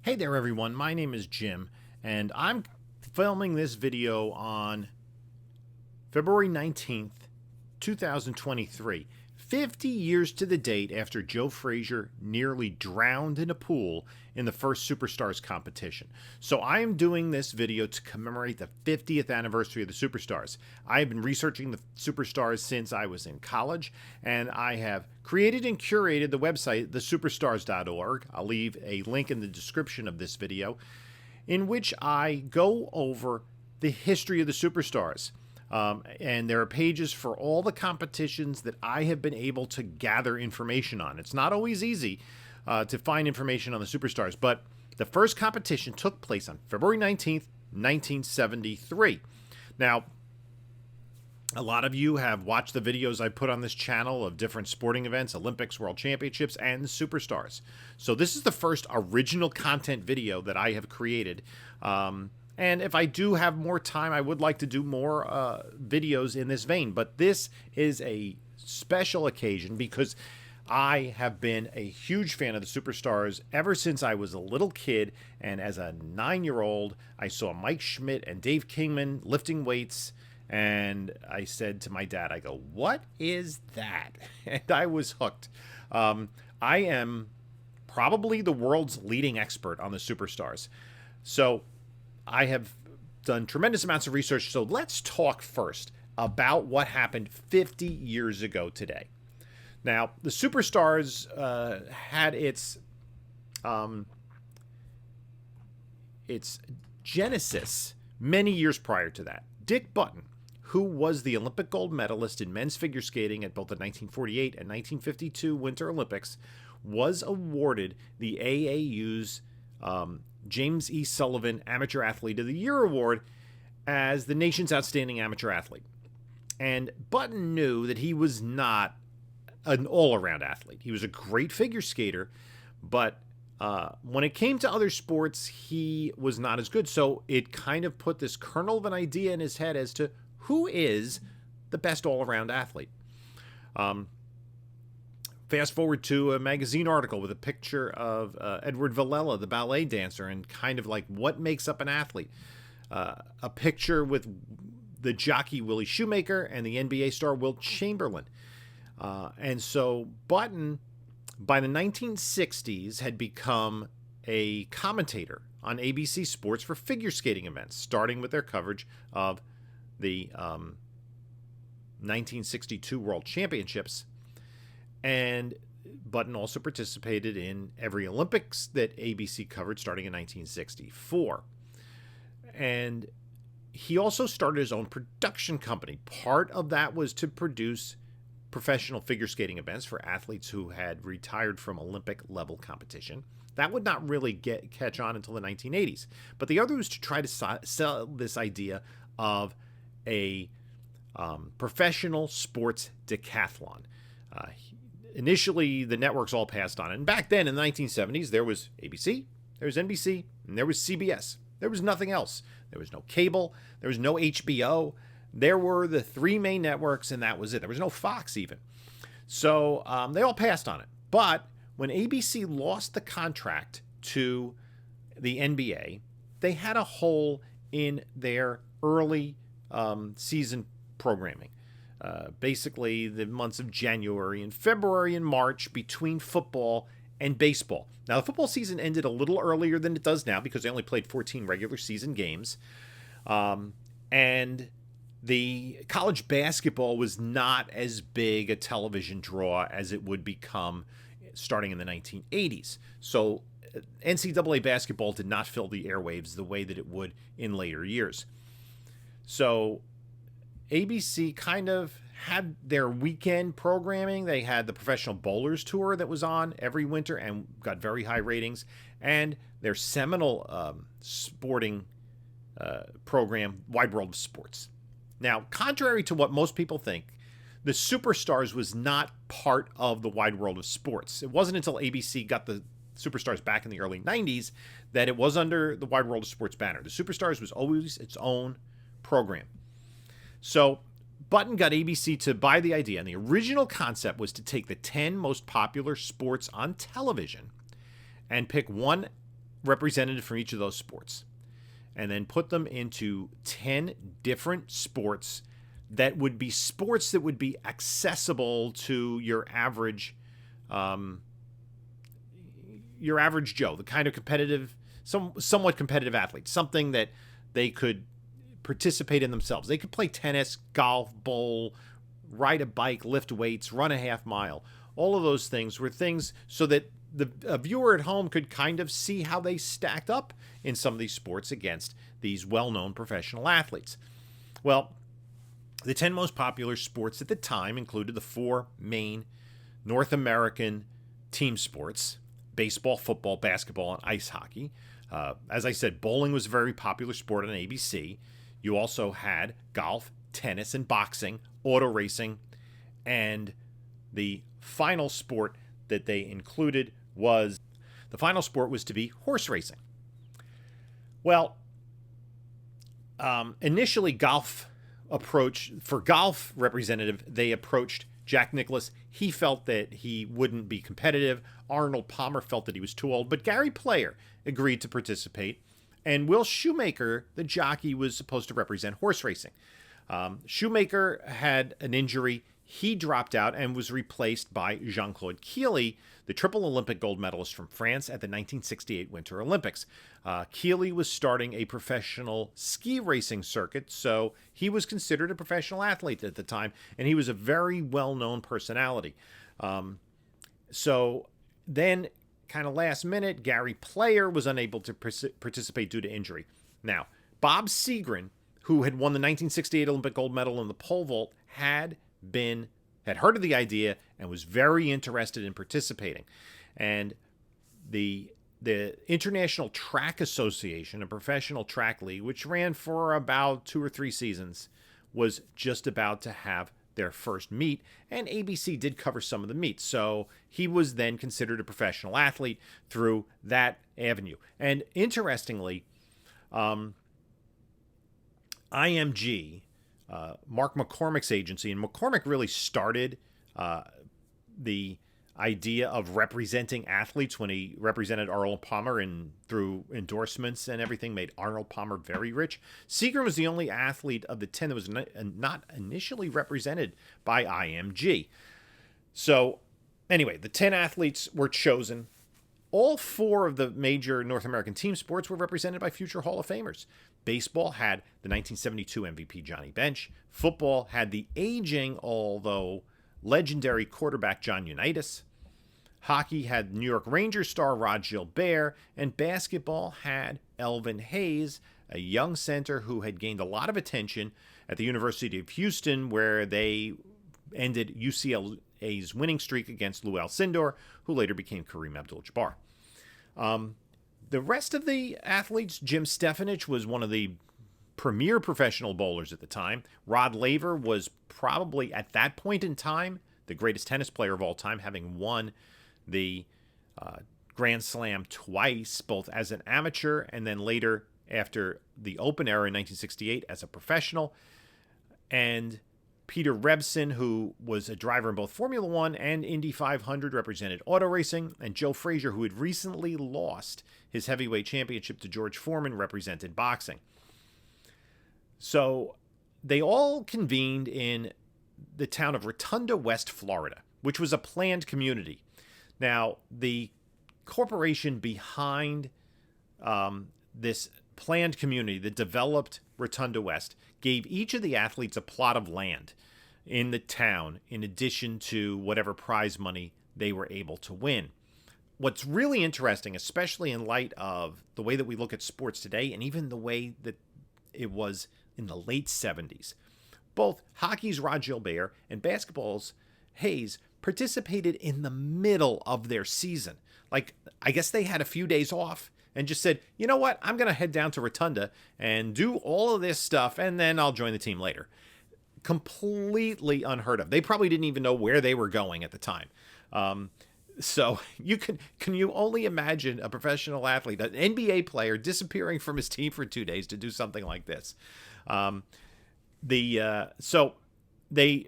Hey there everyone, my name is Jim, and I'm filming this video on February 19th, 2023, 50 years to the date after Joe Frazier nearly drowned in a pool in the first Superstars competition. So I am doing this video to commemorate the 50th anniversary of the Superstars. I have been researching the Superstars since I was in college, and I have created and curated the website, thesuperstars.org. I'll leave a link in the description of this video, in which I go over the history of the Superstars. And there are pages for all the competitions that I have been able to gather information on. It's not always easy to find information on the Superstars, but the first competition took place on February 19th, 1973. Now, a lot of you have watched the videos I put on this channel of different sporting events, Olympics, World Championships, and Superstars. So this is the first original content video that I have created. And if I do have more time, I would like to do more videos in this vein. But this is a special occasion because I have been a huge fan of the Superstars ever since I was a little kid. And as a 9-year-old, I saw Mike Schmidt and Dave Kingman lifting weights. And I said to my dad, I go, "What is that?" And I was hooked. I am probably the world's leading expert on the Superstars. So I have done tremendous amounts of research, so let's talk first about what happened 50 years ago today. Now, the Superstars had its genesis many years prior to that. Dick Button, who was the Olympic gold medalist in men's figure skating at both the 1948 and 1952 Winter Olympics, was awarded the AAU's James E. Sullivan Amateur Athlete of the Year Award as the nation's outstanding amateur athlete. And Button knew that he was not an all-around athlete. He was a great figure skater, but when it came to other sports, he was not as good. So it kind of put this kernel of an idea in his head as to who is the best all-around athlete. Fast forward to a magazine article with a picture of Edward Villela, the ballet dancer, and kind of like what makes up an athlete. A picture with the jockey Willie Shoemaker and the NBA star Wilt Chamberlain. And so Button, by the 1960s, had become a commentator on ABC Sports for figure skating events, starting with their coverage of the 1962 World Championships. And Button also participated in every Olympics that ABC covered starting in 1964. And he also started his own production company. Part of that was to produce professional figure skating events for athletes who had retired from Olympic level competition. That would not really catch on until the 1980s. But the other was to try to sell this idea of a professional sports decathlon. Initially, the networks all passed on it. And back then in the 1970s, there was ABC, there was NBC, and there was CBS. There was nothing else. There was no cable. There was no HBO. There were the three main networks, and that was it. There was no Fox even. So they all passed on it. But when ABC lost the contract to the NBA, they had a hole in their early season programming. Basically, the months of January and February and March between football and baseball. Now, the football season ended a little earlier than it does now because they only played 14 regular season games. And the college basketball was not as big a television draw as it would become starting in the 1980s. So NCAA basketball did not fill the airwaves the way that it would in later years. So ABC kind of had their weekend programming. They had the Professional Bowlers Tour that was on every winter and got very high ratings, and their seminal sporting program, Wide World of Sports. Now, contrary to what most people think, the Superstars was not part of the Wide World of Sports. It wasn't until ABC got the Superstars back in the early 90s that it was under the Wide World of Sports banner. The Superstars was always its own program. So Button got ABC to buy the idea, and the original concept was to take the 10 most popular sports on television and pick one representatives from each of those sports and then put them into 10 different sports that would be accessible to your average Joe, the kind of competitive, somewhat competitive athlete, something that they could participate in themselves. They could play tennis, golf, bowl, ride a bike, lift weights, run a half mile. All of those things were things so that a viewer at home could kind of see how they stacked up in some of these sports against these well-known professional athletes. Well, the 10 most popular sports at the time included the 4 main North American team sports: baseball, football, basketball, and ice hockey. As I said, bowling was a very popular sport on ABC. You also had golf, tennis, and boxing, auto racing, and the final sport that they included was to be horse racing. Well, initially golf representative, they approached Jack Nicklaus. He felt that he wouldn't be competitive. Arnold Palmer felt that he was too old, but Gary Player agreed to participate. And Will Shoemaker, the jockey, was supposed to represent horse racing. Shoemaker had an injury. He dropped out and was replaced by Jean-Claude Killy, the triple Olympic gold medalist from France at the 1968 Winter Olympics. Killy was starting a professional ski racing circuit, so he was considered a professional athlete at the time, and he was a very well-known personality. So then, kind of last minute, Gary Player was unable to participate due to injury. Now, Bob Seagren, who had won the 1968 Olympic gold medal in the pole vault, had heard of the idea and was very interested in participating. And the International Track Association, a professional track league, which ran for about 2 or 3 seasons, was just about to have their first meet, and ABC did cover some of the meets. So he was then considered a professional athlete through that avenue. And interestingly, IMG, Mark McCormick's agency, and McCormick really started the idea of representing athletes when he represented Arnold Palmer and through endorsements and everything made Arnold Palmer very rich. Seagren was the only athlete of the 10 that was not initially represented by IMG. So anyway, the 10 athletes were chosen. All 4 of the major North American team sports were represented by future Hall of Famers. Baseball had the 1972 MVP Johnny Bench. Football had the aging, although legendary quarterback John Unitas. Hockey had New York Rangers star Rod Gilbert. And basketball had Elvin Hayes, a young center who had gained a lot of attention at the University of Houston, where they ended UCLA's winning streak against Lou Alcindor, who later became Kareem Abdul-Jabbar. The rest of the athletes, Jim Stefanich was one of the premier professional bowlers at the time. Rod Laver was probably, at that point in time, the greatest tennis player of all time, having won the Grand Slam twice, both as an amateur and then later, after the Open era in 1968, as a professional. And Peter Rebson, who was a driver in both Formula One and Indy 500, represented auto racing. And Joe Frazier, who had recently lost his heavyweight championship to George Foreman, represented boxing. So they all convened in the town of Rotunda, West Florida, which was a planned community. Now, the corporation behind this planned community that developed Rotunda West gave each of the athletes a plot of land in the town in addition to whatever prize money they were able to win. What's really interesting, especially in light of the way that we look at sports today and even the way that it was in the late 70s, both hockey's Rod Gilbert and basketball's Hayes participated in the middle of their season. Like, I guess they had a few days off and just said, you know what, I'm going to head down to Rotunda and do all of this stuff, and then I'll join the team later. Completely unheard of. They probably didn't even know where they were going at the time. So you can you only imagine a professional athlete, an NBA player, disappearing from his team for 2 days to do something like this? So they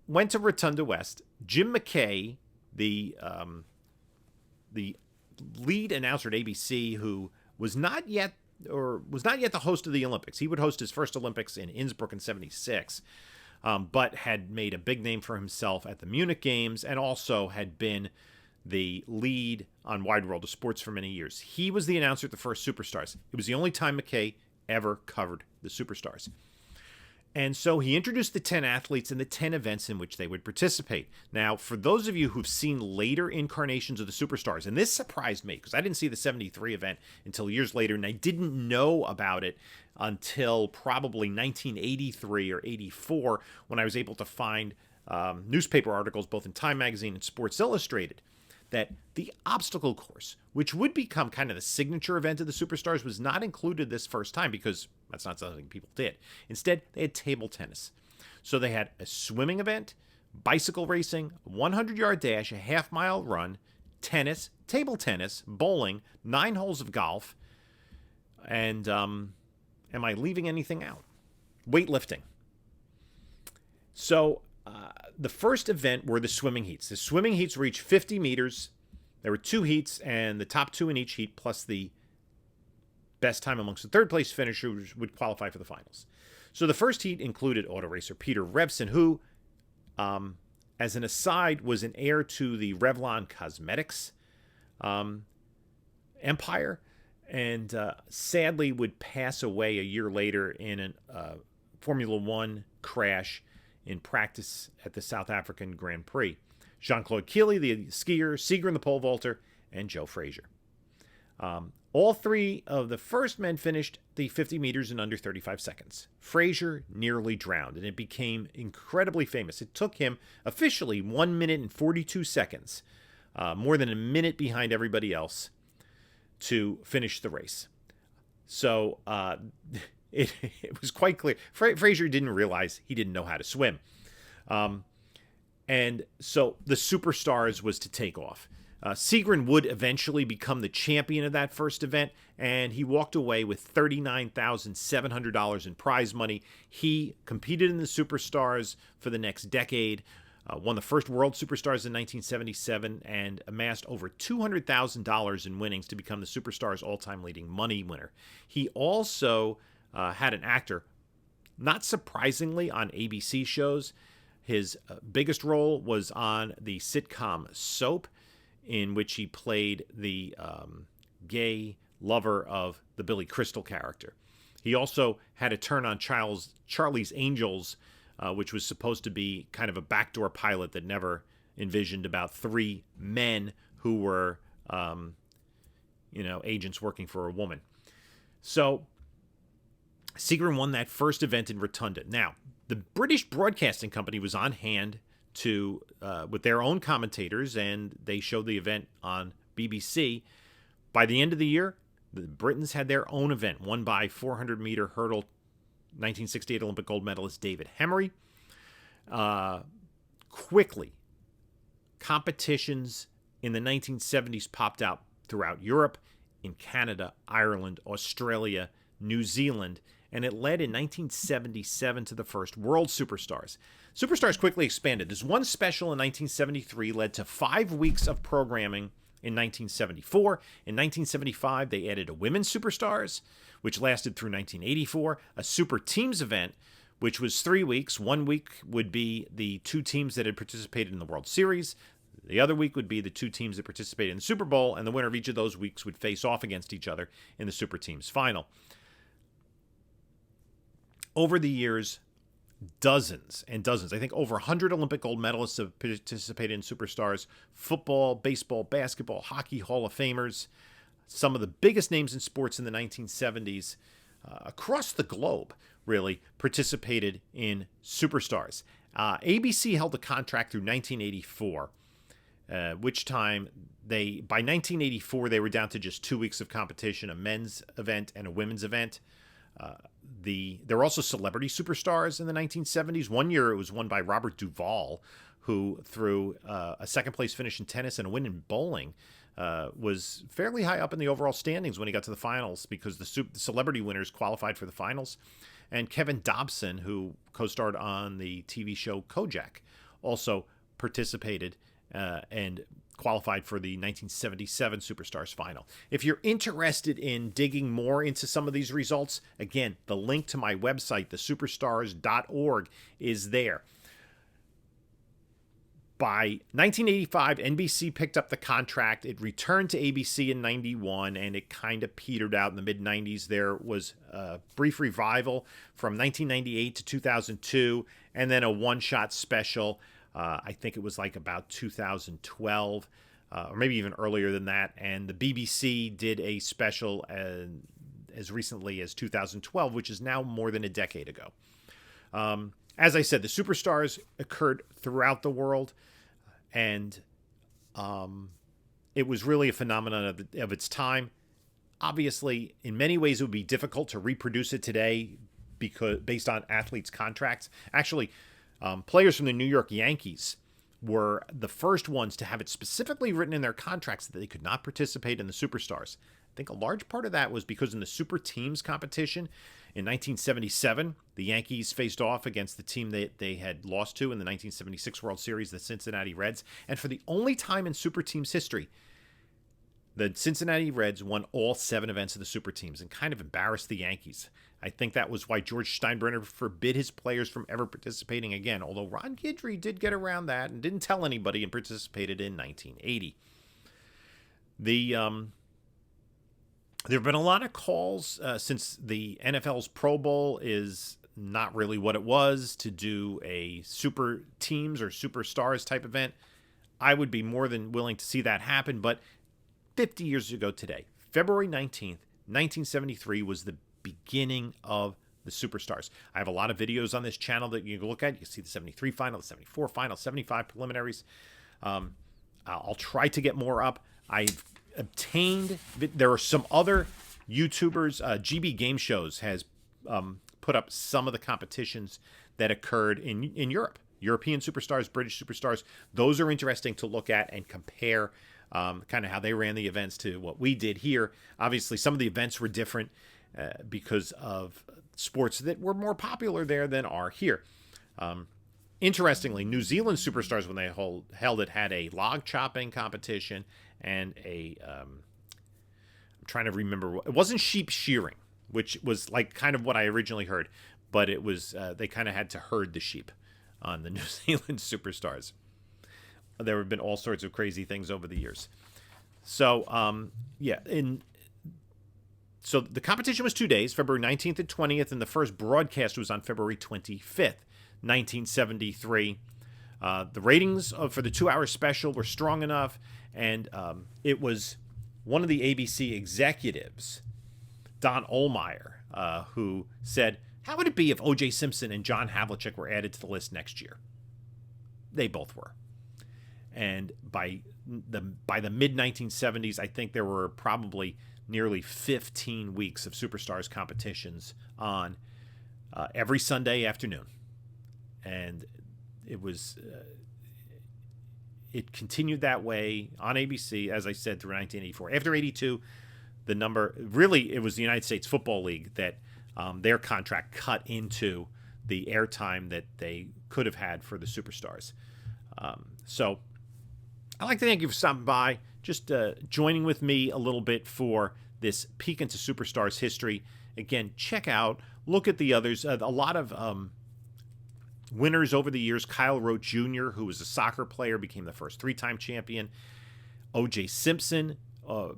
went to Rotunda West. Jim McKay, the lead announcer at ABC, who was not yet the host of the Olympics. He would host his first Olympics in Innsbruck in '76, but had made a big name for himself at the Munich Games and also had been the lead on Wide World of Sports for many years. He was the announcer at the first Superstars. It was the only time McKay ever covered the Superstars. And so he introduced the 10 athletes and the 10 events in which they would participate. Now, for those of you who've seen later incarnations of the Superstars, and this surprised me because I didn't see the 73 event until years later, and I didn't know about it until probably 1983 or 84 when I was able to find newspaper articles both in Time Magazine and Sports Illustrated, that the obstacle course, which would become kind of the signature event of the Superstars, was not included this first time because that's not something people did. Instead, they had table tennis. So they had a swimming event, bicycle racing, 100-yard dash, a half-mile run, tennis, table tennis, bowling, 9 holes of golf, and am I leaving anything out? Weightlifting. So the first event were the swimming heats. The swimming heats reached 50 meters. There were 2 heats, and the top 2 in each heat, plus the best time amongst the third-place finishers, would qualify for the finals. So the first heat included auto racer Peter Revson, who, as an aside, was an heir to the Revlon Cosmetics empire, and sadly would pass away a year later in a Formula One crash in practice at the South African Grand Prix. Jean-Claude Killy, the skier, Segrin, the pole vaulter, and Joe Frazier. All 3 of the first men finished the 50 meters in under 35 seconds. Frazier nearly drowned, and it became incredibly famous. It took him officially 1 minute and 42 seconds, more than a minute behind everybody else, to finish the race. So it was quite clear. Frazier didn't realize he didn't know how to swim. And so the Superstars was to take off. Segrin would eventually become the champion of that first event, and he walked away with $39,700 in prize money. He competed in the Superstars for the next decade, won the first World Superstars in 1977, and amassed over $200,000 in winnings to become the Superstars' all-time leading money winner. He also had an actor, not surprisingly, on ABC shows. His biggest role was on the sitcom Soap, in which he played the gay lover of the Billy Crystal character. He also had a turn on Charlie's Angels, which was supposed to be kind of a backdoor pilot that never envisioned about 3 men who were, agents working for a woman. So Segrin won that first event in Rotunda. Now, the British Broadcasting Company was on hand to with their own commentators, and they showed the event on BBC. By the end of the year, the Britons had their own event, won by 400-meter hurdle 1968 Olympic gold medalist David Hemery. Quickly, competitions in the 1970s popped out throughout Europe, in Canada, Ireland, Australia, New Zealand, and it led in 1977 to the first World Superstars. Superstars quickly expanded. This one special in 1973 led to 5 weeks of programming in 1974. In 1975, they added a Women's Superstars, which lasted through 1984, a Super Teams event, which was 3 weeks. 1 week would be the 2 teams that had participated in the World Series. The other week would be the 2 teams that participated in the Super Bowl, and the winner of each of those weeks would face off against each other in the Super Teams final. Over the years, dozens and dozens, I think over 100 Olympic gold medalists have participated in Superstars. Football, baseball, basketball, hockey Hall of Famers. Some of the biggest names in sports in the 1970s across the globe, really, participated in Superstars. ABC held the contract through 1984, which time by 1984, they were down to just 2 weeks of competition, a men's event and a women's event. There were also celebrity superstars in the 1970s. One year it was won by Robert Duvall, who through a second-place finish in tennis and a win in bowling was fairly high up in the overall standings when he got to the finals because the celebrity winners qualified for the finals. And Kevin Dobson, who co-starred on the TV show Kojak, also participated and qualified for the 1977 Superstars final. If you're interested in digging more into some of these results, again, the link to my website, thesuperstars.org, is there. By 1985, NBC picked up the contract. It returned to ABC in 91, and it kind of petered out in the mid-90s. There was a brief revival from 1998 to 2002, and then a one-shot special. I think it was like about 2012, or maybe even earlier than that. And the BBC did a special as recently as 2012, which is now more than a decade ago. As I said, the Superstars occurred throughout the world, and it was really a phenomenon of its time. Obviously, in many ways, it would be difficult to reproduce it today because based on athletes' contracts. Actually, players from the New York Yankees were the first ones to have it specifically written in their contracts that they could not participate in the Superstars. I think a large part of that was because in the Super Teams competition in 1977, the Yankees faced off against the team that they had lost to in the 1976 World Series, the Cincinnati Reds. And for the only time in Super Teams history, the Cincinnati Reds won all 7 events of the Super Teams and kind of embarrassed the Yankees. I think that was why George Steinbrenner forbid his players from ever participating again, although Ron Guidry did get around that and didn't tell anybody and participated in 1980. There have been a lot of calls since the NFL's Pro Bowl is not really what it was to do a super teams or superstars type event. I would be more than willing to see that happen, but 50 years ago today, February 19th, 1973 was the beginning of the Superstars. I have a lot of videos on this channel that you can look at. You can see the 73 final, the 74 final, 75 preliminaries. I'll try to get more up. I've obtained, there are some other YouTubers, GB Game Shows has put up some of the competitions that occurred in Europe. European Superstars, British Superstars. Those are interesting to look at and compare kind of how they ran the events to what we did here. Obviously, some of the events were different because of sports that were more popular there than are here. Interestingly, New Zealand Superstars, when they held it, had a log chopping competition and I'm trying to remember, it wasn't sheep shearing, which was like kind of what I originally heard, but it was, they kind of had to herd the sheep on the New Zealand Superstars. There have been all sorts of crazy things over the years. So, so the competition was 2 days, February 19th and 20th, and the first broadcast was on February 25th, 1973. The ratings for the 2-hour special were strong enough, and it was one of the ABC executives, Don Ohlmeyer, who said, how would it be if O.J. Simpson and John Havlicek were added to the list next year? They both were. And by the mid-1970s, I think there were probably nearly 15 weeks of Superstars competitions on every Sunday afternoon. And it was it continued that way on ABC, as I said, through 1984. After 82, the number, really, it was the United States Football League that their contract cut into the airtime that they could have had for the Superstars. So I'd like to thank you for stopping by, just joining with me a little bit for this peek into Superstars history. Again, check out, look at the others. A lot of winners over the years. Kyle Rote Jr., who was a soccer player, became the first 3-time champion. O.J. Simpson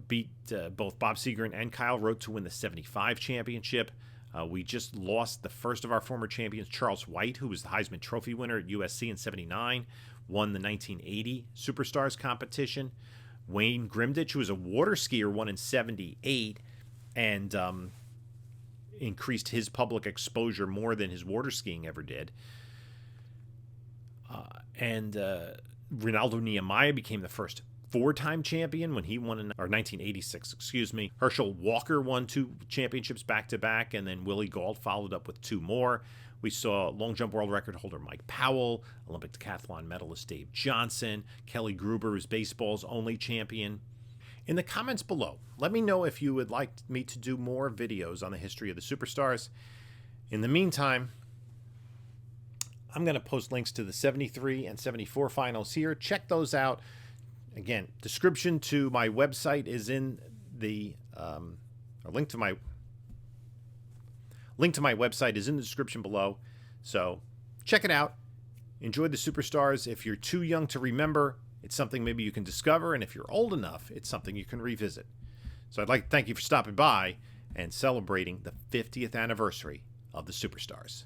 beat both Bob Seger and Kyle Rote to win the 75 championship. We just lost the first of our former champions, Charles White, who was the Heisman Trophy winner at USC in 79, won the 1980 Superstars competition. Wayne Grimdich, who was a water skier, won in 78 and increased his public exposure more than his water skiing ever did. And Ronaldo Nehemiah became the first 4-time champion when he won in 1986, excuse me. Herschel Walker won 2 championships back-to-back, and then Willie Gault followed up with 2 more. We saw long jump world record holder Mike Powell, Olympic decathlon medalist Dave Johnson, Kelly Gruber is baseball's only champion. In the comments below, let me know if you would like me to do more videos on the history of the Superstars. In the meantime, I'm going to post links to the 73 and 74 finals here. Check those out. Again, description to my website is in the link to my website is in the description below. So check it out. Enjoy the Superstars. If you're too young to remember, it's something maybe you can discover, and if you're old enough, it's something you can revisit. So I'd like to thank you for stopping by and celebrating the 50th anniversary of the Superstars.